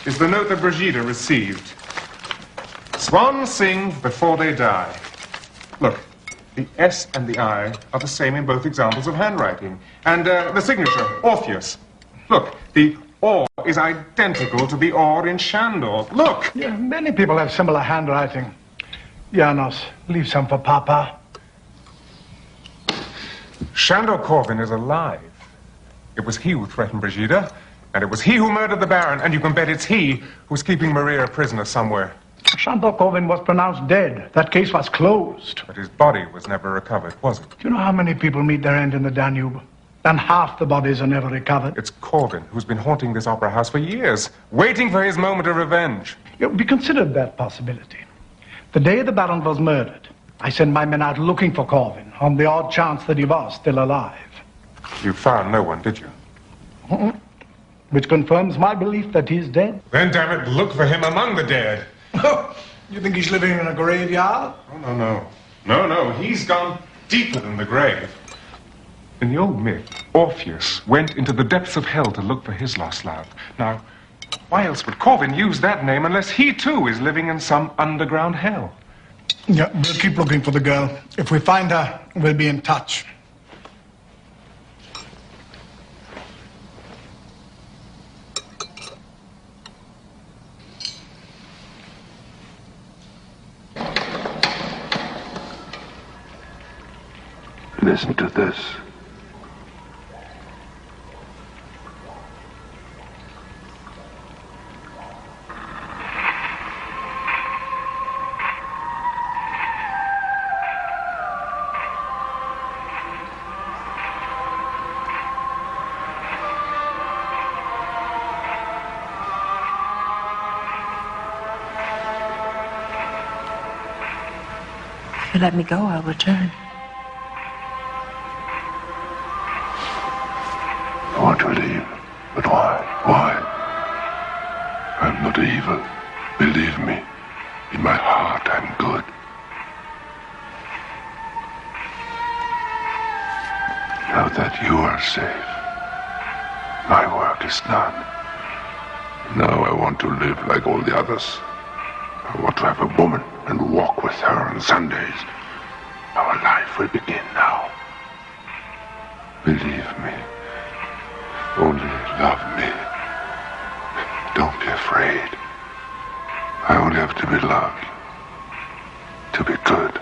is the note that Brigida received. Swans sing before they die. Look, the S and the I are the same in both examples of handwriting. And the signature, Orpheus. Look, the or is identical to the or in Shandor. Look! Yeah, many people have similar handwriting. Janos, leave some for Papa. Shandor Corvin is alive. It was he who threatened Brigida, and it was he who murdered the Baron, and you can bet it's he who's keeping Maria a prisoner somewhere. Shandor Corvin was pronounced dead. That case was closed. But his body was never recovered, was it? Do you know how many people meet their end in the Danube? And half the bodies are never recovered. It's Corvin who's been haunting this opera house for years, waiting for his moment of revenge. We considered that possibility. The day the Baron was murdered, I sent my men out looking for Corvin on the odd chance that he was still alive. You found no one, did you? Which confirms my belief that he's dead. Then, damn it, look for him among the dead. You think he's living in a graveyard? Oh, no. He's gone deeper than the grave. In the old myth, Orpheus went into the depths of hell to look for his lost love. Now, why else would Corvin use that name unless he, too, is living in some underground hell? Yeah, we'll keep looking for the girl. If we find her, we'll be in touch. Listen to this. If you let me go, I'll return. I want to leave. But why? Why? I'm not evil. Believe me. In my heart, I'm good. Now that you are safe, my work is done. Now I want to live like all the others. I want to have a woman and walk with her on Sundays. Our life will begin now. Believe me. Only love me. Don't be afraid. I only have to be loved. To be good.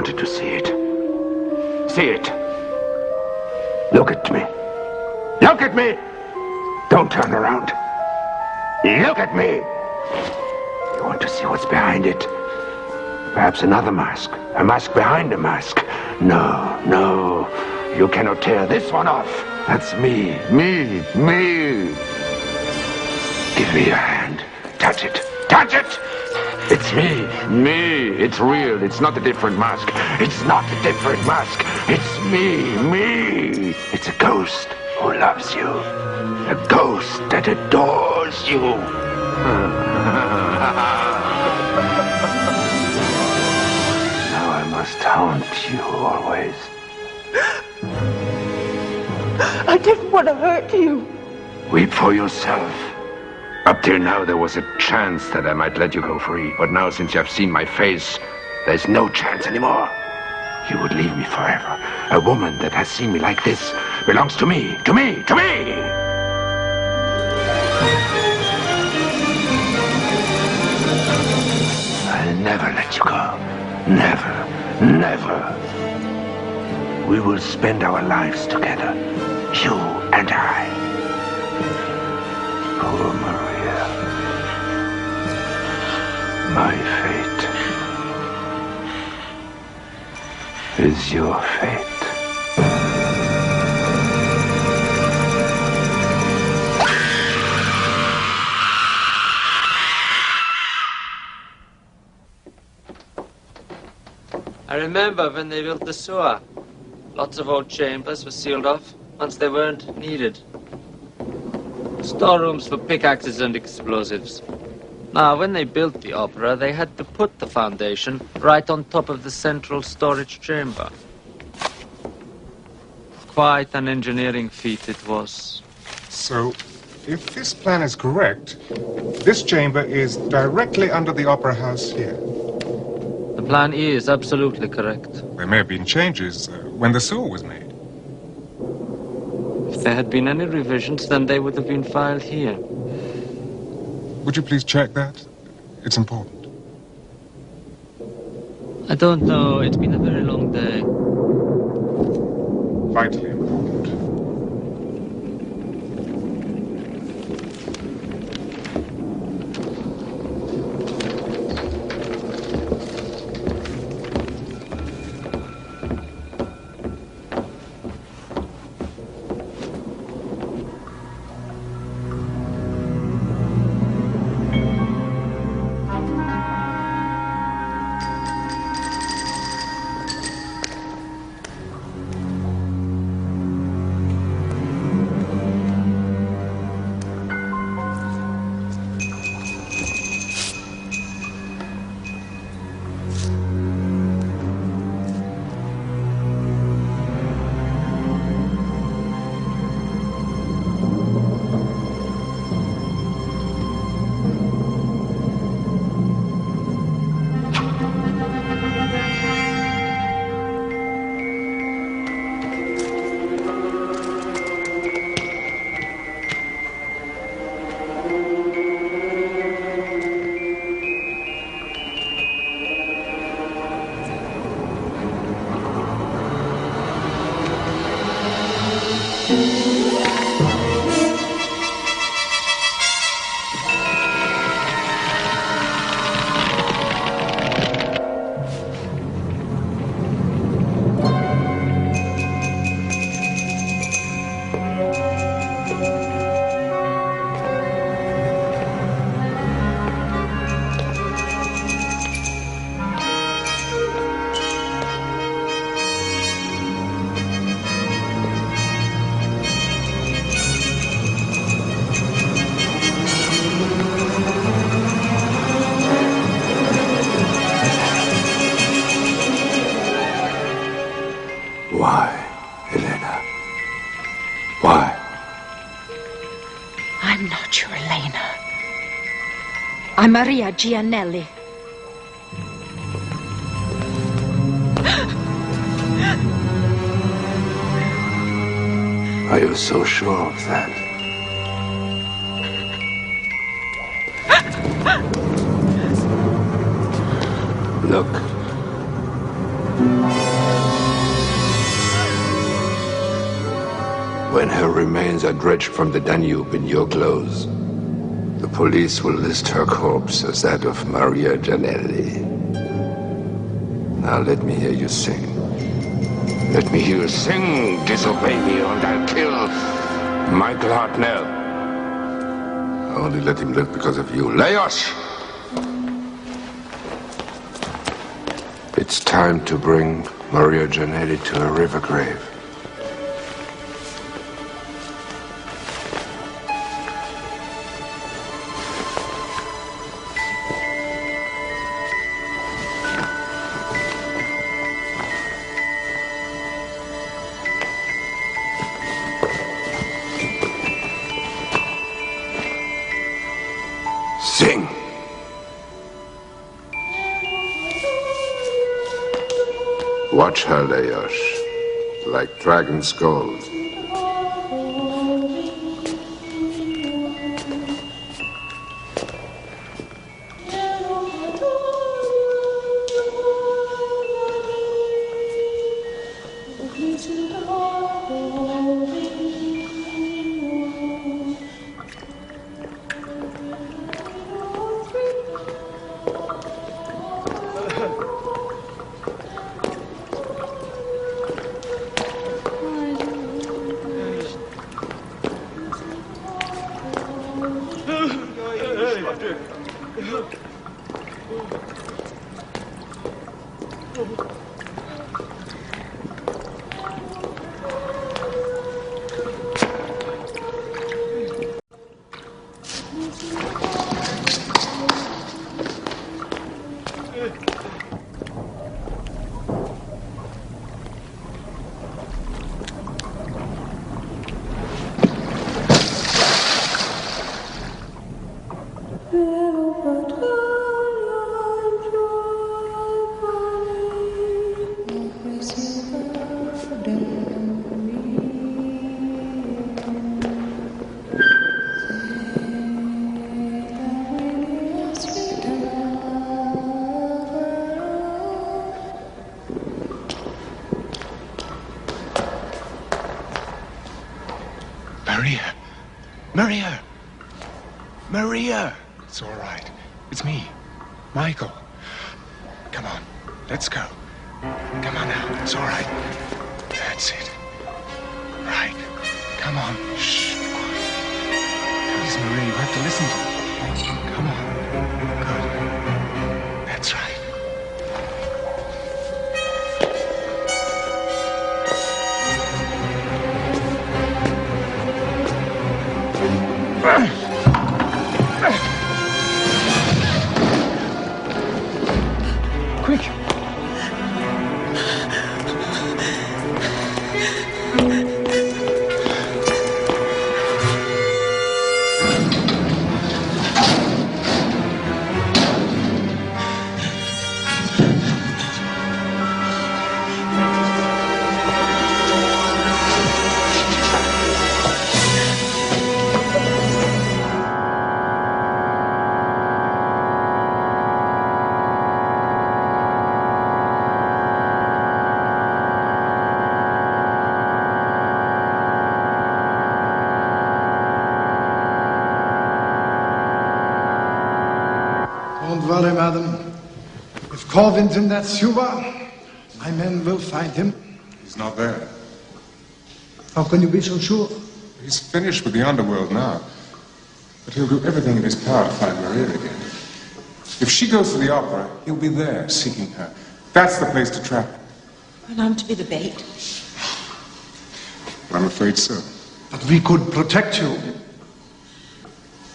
To see it. See it. Look at me. Look at me! Don't turn around. Look at me! You want to see what's behind it? Perhaps another mask. A mask behind a mask. No, no. You cannot tear this one off. That's me. Me. Give me your hand. Touch it. Touch it! It's me. Me. It's real. It's not a different mask. It's not a different mask. It's me. It's a ghost who loves you. A ghost that adores you. Now I must haunt you always. I didn't want to hurt you. Weep for yourself. Up till now, there was a chance that I might let you go free. But now, since you have seen my face, there's no chance anymore. You would leave me forever. A woman that has seen me like this belongs to me. To me. I'll never let you go. Never. We will spend our lives together. You and I. Poor Maria. My fate is your fate. I remember when they built the sewer. Lots of old chambers were sealed off once they weren't needed. Storerooms for pickaxes and explosives. Now, when they built the opera, they had to put the foundation right on top of the central storage chamber. Quite an engineering feat it was. So, if this plan is correct, this chamber is directly under the opera house here. The plan is absolutely correct. There may have been changes when the sewer was made. If there had been any revisions, then they would have been filed here. Would you please check that? It's important. I don't know. It's been a very long day. Vitally important. Why, Elena? Why? I'm not your Elena. I'm Maria Gianelli. Are you so sure of that? Look. When her remains are dredged from the Danube in your clothes, the police will list her corpse as that of Maria Gianelli. Now let me hear you sing. Let me hear you sing, disobey me, and I'll kill Michael Hartnell. I only let him live because of you. Lajos! It's time to bring Maria Gianelli to her river grave. Sing! Watch her, Lajos, like dragon's gold. Maria! Maria! It's all right. It's me, Michael. Come on, let's go. Come on now, it's all right. That's it. Right. Come on. Shh. Please, Maria, you have to listen to me. Come on. Good. That's right. Quick! Don't worry, madam. If Corvin's in that sewer, my men will find him. He's not there. How can you be so sure? He's finished with the underworld now. But he'll do everything in his power to find Maria again. If she goes to the opera, he'll be there seeking her. That's the place to trap her. And I'm to be the bait. I'm afraid so. But we could protect you.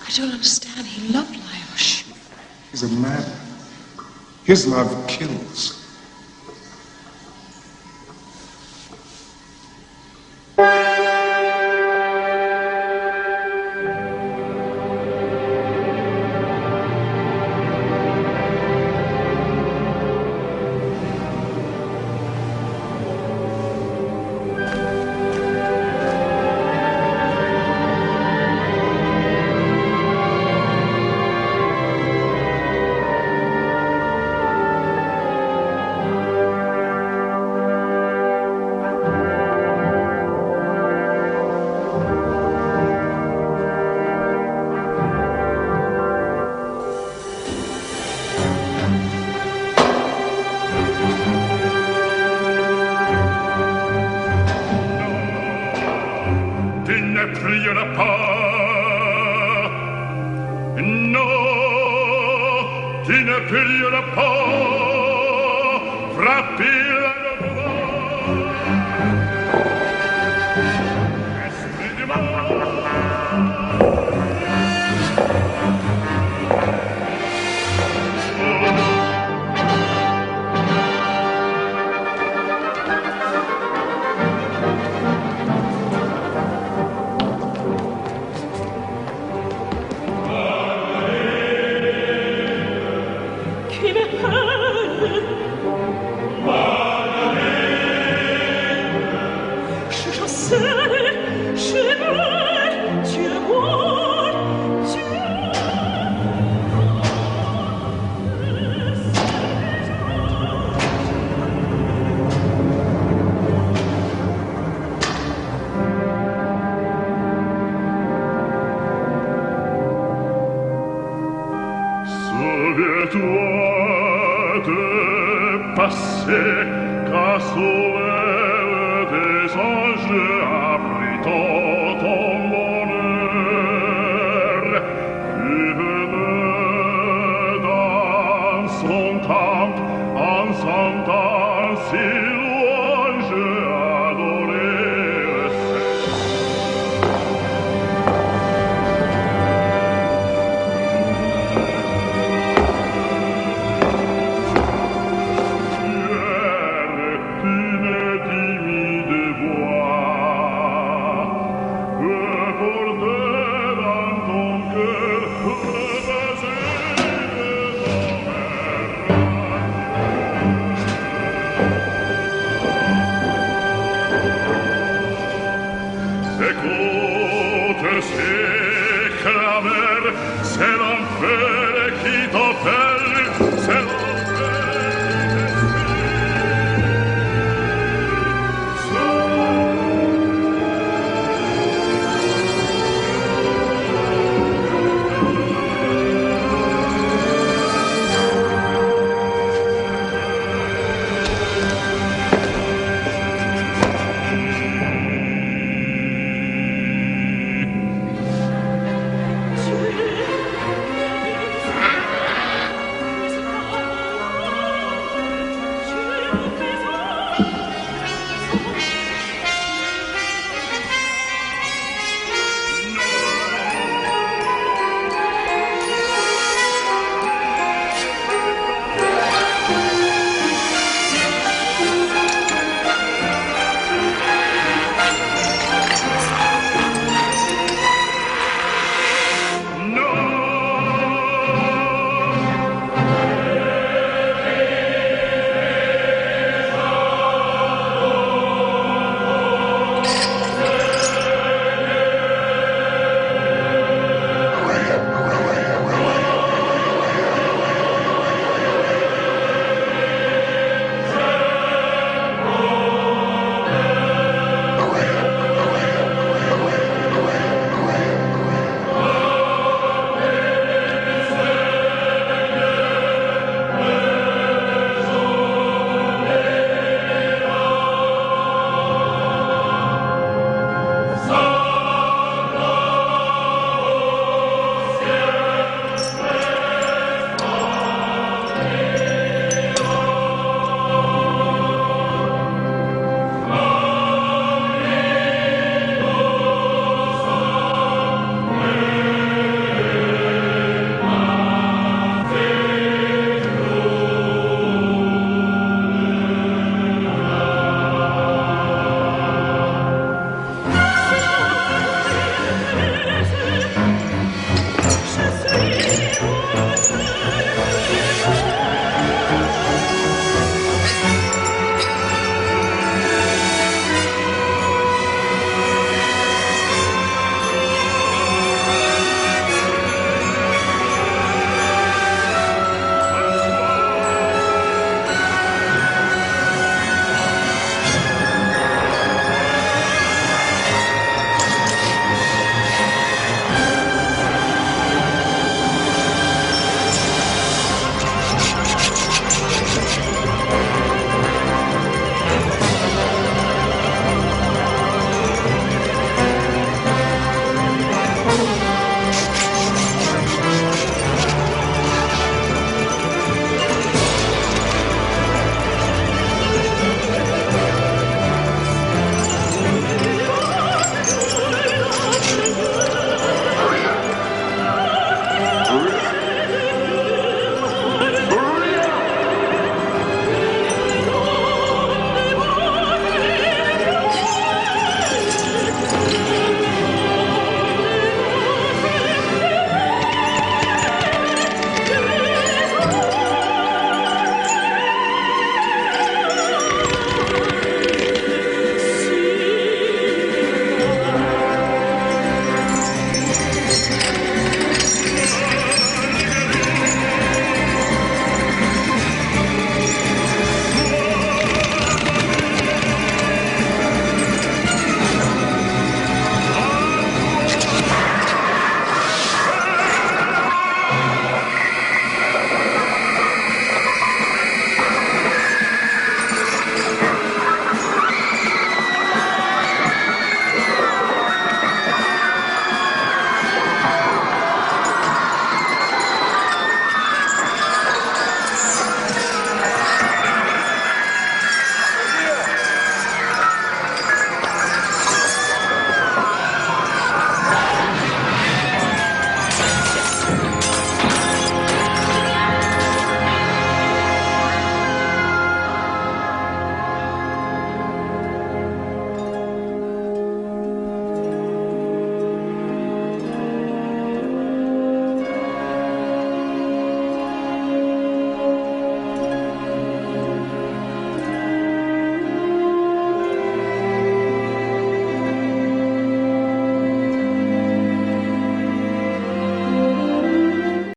I don't understand. He loved Liosh. He's a madman. His love kills. Se non fere chi t'offere